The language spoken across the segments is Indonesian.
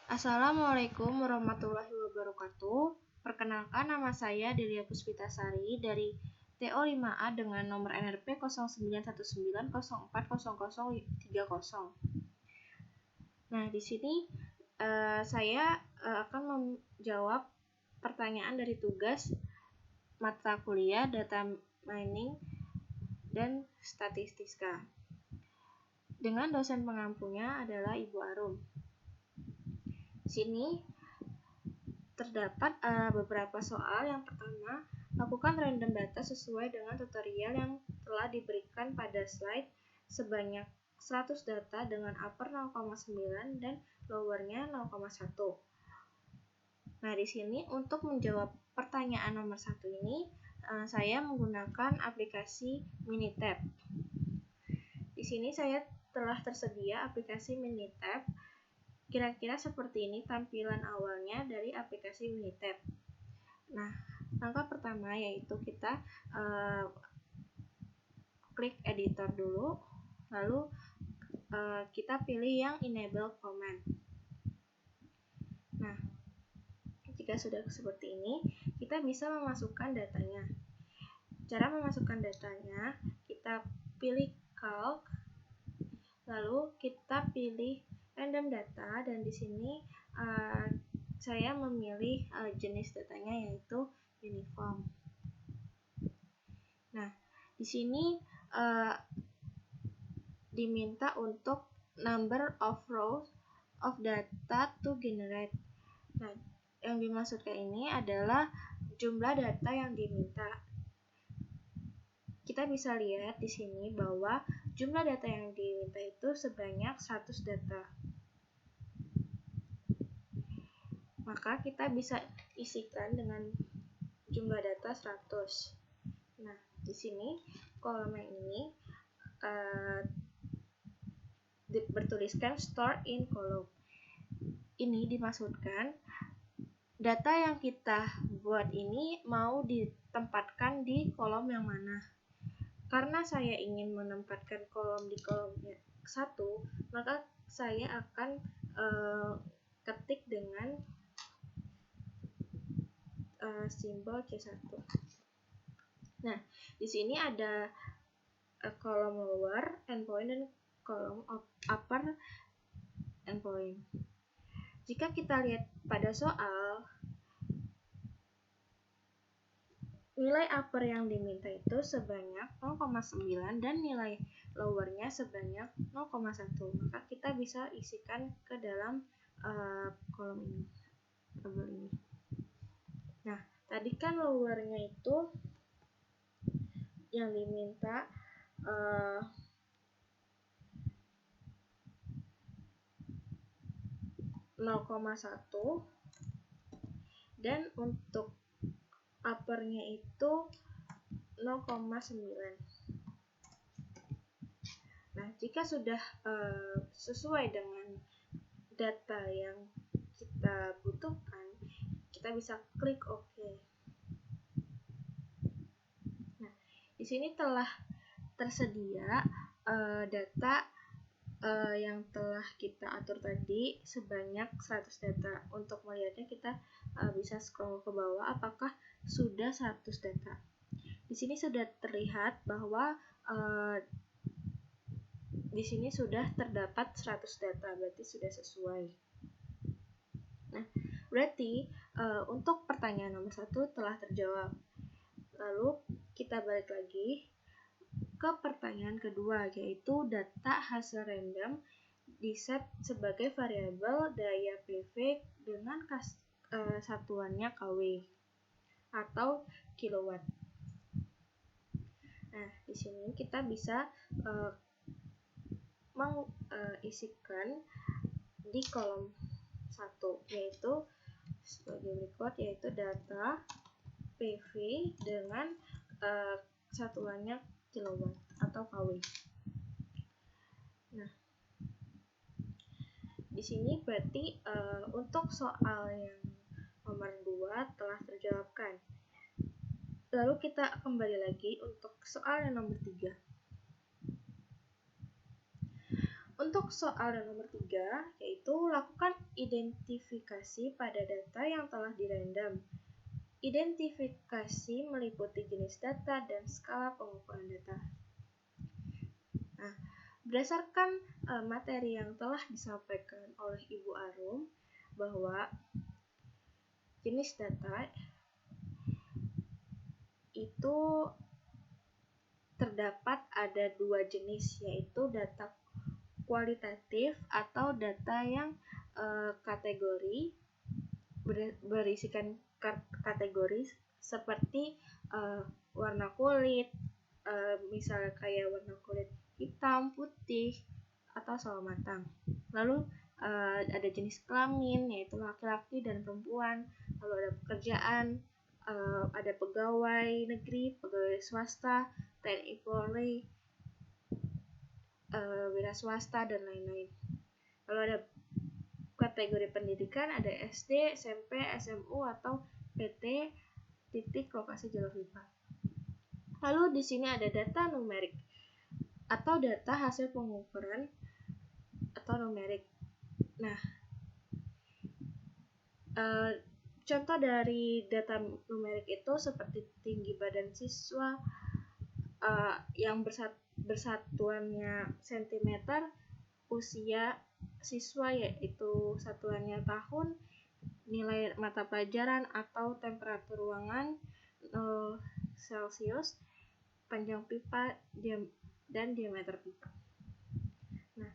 Assalamualaikum warahmatullahi wabarakatuh. Perkenalkan, nama saya Delia Puspitasari dari TO5A dengan nomor NRP 0919040030. Nah, di sini saya akan menjawab pertanyaan dari tugas mata kuliah Data Mining dan Statistika. Dengan dosen pengampunya adalah Ibu Arum. Di sini terdapat beberapa soal. Yang pertama, lakukan random data sesuai dengan tutorial yang telah diberikan pada slide sebanyak 100 data dengan upper 0,9 dan lowernya 0,1. Nah, di sini untuk menjawab pertanyaan nomor 1 ini, saya menggunakan aplikasi Minitab. Di sini saya telah tersedia aplikasi Minitab. Kira-kira seperti ini tampilan awalnya dari aplikasi Minitab. Nah, langkah pertama yaitu kita klik editor dulu, lalu kita pilih yang enable comment. Nah, jika sudah seperti ini, kita bisa memasukkan datanya. Cara memasukkan datanya, kita pilih calc, lalu kita pilih random data, dan di sini saya memilih jenis datanya yaitu uniform. Nah, di sini diminta untuk number of rows of data to generate. Nah, yang dimaksudkan ini adalah jumlah data yang diminta. Kita bisa lihat di sini bahwa jumlah data yang diminta itu sebanyak 100 data. Maka kita bisa isikan dengan jumlah data 100. Nah, di sini kolom yang ini bertuliskan store in column. Ini dimaksudkan data yang kita buat ini mau ditempatkan di kolom yang mana. Karena saya ingin menempatkan kolom di kolomnya 1, maka saya akan ketik dengan simbol C1. Nah, di sini ada kolom lower endpoint dan kolom upper endpoint. Jika kita lihat pada soal, nilai upper yang diminta itu sebanyak 0,9 dan nilai lowernya sebanyak 0,1. Maka kita bisa isikan ke dalam kolom ini, tabel ini. Nah, tadi kan lowernya itu yang diminta 0,1 dan untuk uppernya itu 0,9. Nah, jika sudah sesuai dengan data yang kita butuhkan, kita bisa klik OK. Nah, di sini telah tersedia data yang telah kita atur tadi sebanyak 100 data. Untuk melihatnya kita bisa scroll ke bawah apakah sudah 100 data. Di sini sudah terlihat bahwa di sini sudah terdapat 100 data, berarti sudah sesuai. Nah, berarti untuk pertanyaan nomor 1 telah terjawab. Lalu kita balik lagi ke pertanyaan kedua, yaitu data hasil random diset sebagai variabel daya PV dengan satuannya kW atau kilowatt. Nah, di sini kita bisa mengisikan di kolom 1, yaitu sebagai berikut, yaitu data PV dengan satuannya kilowatt atau kW. Nah, di sini berarti untuk soal yang nomor 2 telah terjawabkan. Lalu kita kembali lagi untuk soal yang nomor 3. Untuk soal yang nomor 3, yaitu lakukan identifikasi pada data yang telah dirandom. Identifikasi meliputi jenis data dan skala pengukuran data. Nah, berdasarkan materi yang telah disampaikan oleh Ibu Arum, bahwa jenis data itu terdapat ada dua jenis, yaitu data kualitatif atau data yang kategori berisikan kategori seperti warna kulit, misalnya kayak warna kulit hitam, putih, atau sawo matang. Lalu ada jenis kelamin, yaitu laki-laki dan perempuan. Lalu ada pekerjaan, ada pegawai negeri, pegawai swasta, TNI Polri, wira swasta, dan lain-lain. Lalu ada kategori pendidikan, ada SD, SMP, SMU, atau PT titik lokasi jalur lipat. Lalu di sini ada data numerik atau data hasil pengukuran atau numerik. Nah, contoh dari data numerik itu seperti tinggi badan siswa yang bersatuannya cm, usia siswa yaitu satuannya tahun, nilai mata pelajaran atau temperatur ruangan Celcius, panjang pipa dan diameter pipa. Nah,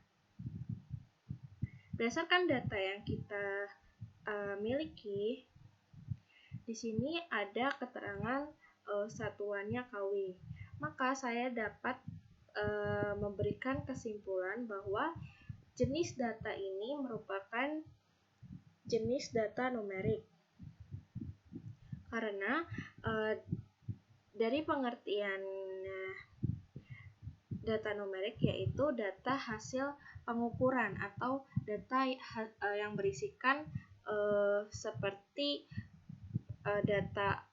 berdasarkan data yang kita miliki, di sini ada keterangan satuannya kW. Maka saya dapat memberikan kesimpulan bahwa jenis data ini merupakan jenis data numerik. Karena dari pengertian data numerik yaitu data hasil pengukuran atau data yang berisikan seperti data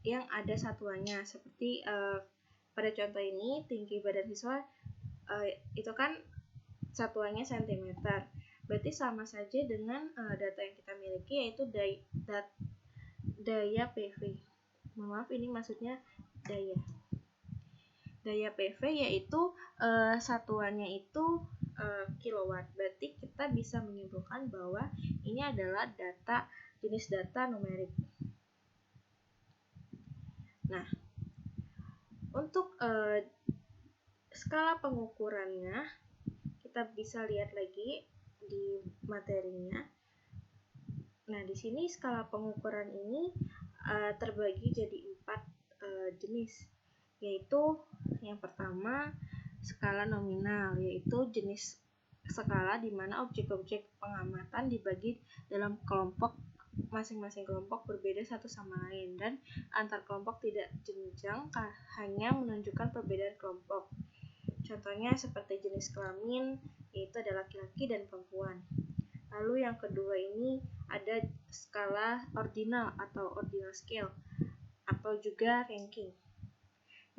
yang ada satuannya, seperti pada contoh ini tinggi badan siswa itu kan satuannya cm, berarti sama saja dengan data yang kita miliki yaitu daya PV. Maaf, ini maksudnya daya PV yaitu satuannya itu kilowatt. Berarti kita bisa menyimpulkan bahwa ini adalah jenis data numerik. Nah, untuk skala pengukurannya kita bisa lihat lagi di materinya. Nah, di sini skala pengukuran ini terbagi jadi 4 jenis, yaitu yang pertama skala nominal, yaitu jenis skala di mana objek-objek pengamatan dibagi dalam kelompok, masing-masing kelompok berbeda satu sama lain dan antar kelompok tidak jenjang, hanya menunjukkan perbedaan kelompok. Contohnya seperti jenis kelamin, yaitu ada laki-laki dan perempuan. Lalu yang kedua ini ada skala ordinal atau ordinal scale atau juga ranking,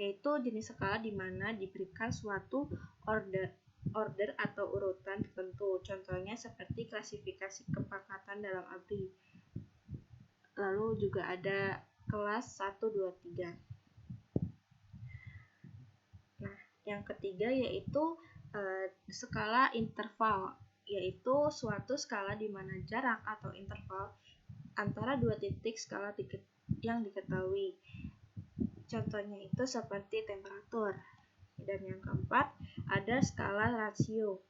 yaitu jenis skala di mana diberikan suatu order atau urutan tertentu. Contohnya seperti klasifikasi kepekatan dalam ABRI. Lalu juga ada kelas 1, 2, 3. Nah, yang ketiga yaitu skala interval, yaitu suatu skala di mana jarak atau interval antara dua titik skala yang diketahui. Contohnya itu seperti temperatur. Dan yang keempat ada skala rasio,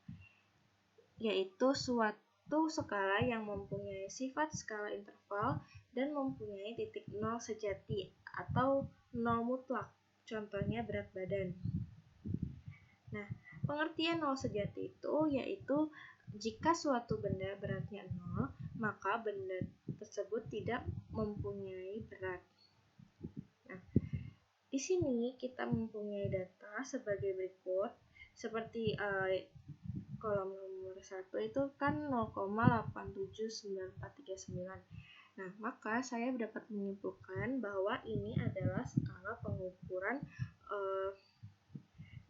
yaitu suatu skala yang mempunyai sifat skala interval dan mempunyai titik nol sejati atau nol mutlak. Contohnya berat badan. Nah, pengertian nol sejati itu yaitu jika suatu benda beratnya 0, maka benda tersebut tidak mempunyai berat. Nah, di sini kita mempunyai data sebagai berikut, seperti kolom nomor 1 itu kan 0,879439. Nah, maka saya dapat menyimpulkan bahwa ini adalah skala pengukuran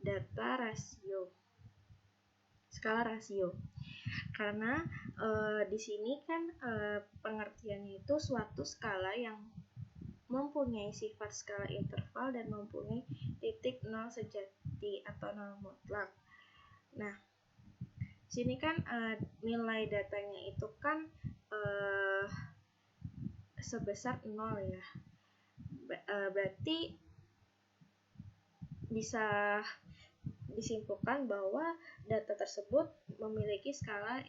data rasio. skala rasio. Karena di sini kan pengertiannya itu suatu skala yang mempunyai sifat skala interval dan mempunyai titik nol sejati atau nol mutlak. Nah, sini kan nilai datanya itu kan sebesar 0 ya. Berarti bisa disimpulkan bahwa data tersebut memiliki skala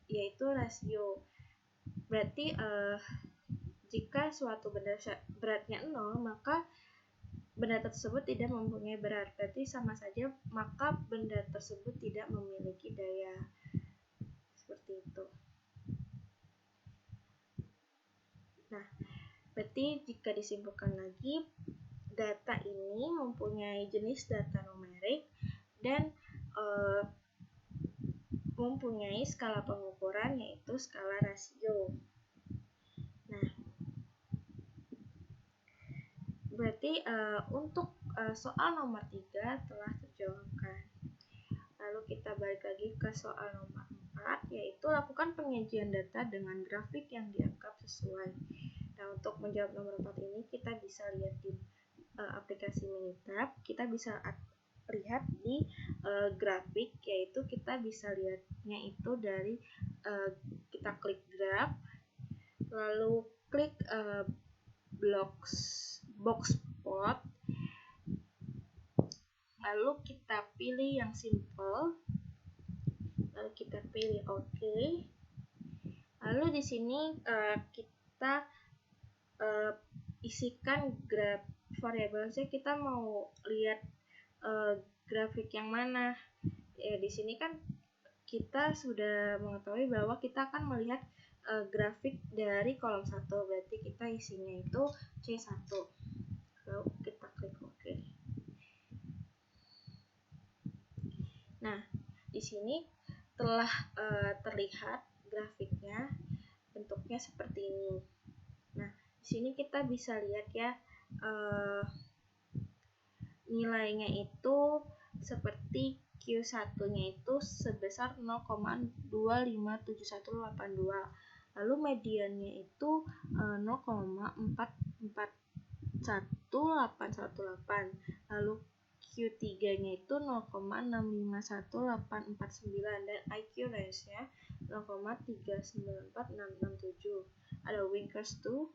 yaitu rasio. Berarti jika suatu benda beratnya 0, maka benda tersebut tidak mempunyai berat. Berarti sama saja, maka benda tersebut tidak memiliki daya. Seperti itu. Nah, berarti jika disimpulkan lagi, data ini mempunyai jenis data numerik dan mempunyai skala pengukuran yaitu skala rasio. Nah, berarti untuk soal nomor 3 telah terjawabkan. Lalu kita balik lagi ke soal nomor 4, yaitu lakukan penyajian data dengan grafik yang dianggap sesuai. Nah, untuk menjawab nomor 4 ini kita bisa lihat di aplikasi Minitab. Kita bisa lihat di grafik, yaitu kita bisa lihatnya itu dari kita klik graph, lalu klik box plot, lalu kita pilih yang simple, lalu kita pilih OK. Lalu di sini kita isikan graph variabelnya. Kita mau lihat grafik yang mana? Di sini kan kita sudah mengetahui bahwa kita akan melihat grafik dari kolom 1, berarti kita isinya itu C1. Lalu kita klik OK. Nah, di sini telah terlihat grafiknya, bentuknya seperti ini. Nah, di sini kita bisa lihat ya, nilainya itu seperti Q1-nya itu sebesar 0,257182. Lalu mediannya itu 0,441818. Lalu Q3-nya itu 0,651849 dan IQ range-nya 0,3946667. Ada Winkers 2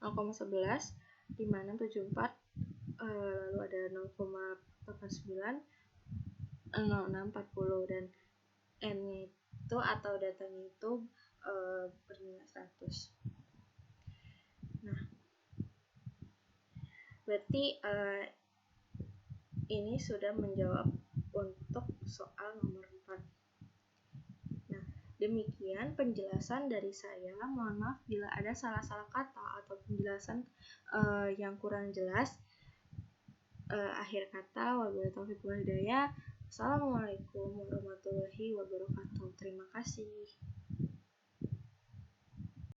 0,11 5674, lalu ada 0,89 0640 dan N-nya itu atau datanya itu bernilai 100. Nah, berarti ini sudah menjawab untuk soal nomor 4. Nah, demikian penjelasan dari saya. Mohon maaf bila ada salah-salah kata atau penjelasan yang kurang jelas. Akhir kata, wabillahi taufiq wal hidayah. Assalamualaikum warahmatullahi wabarakatuh. Terima kasih.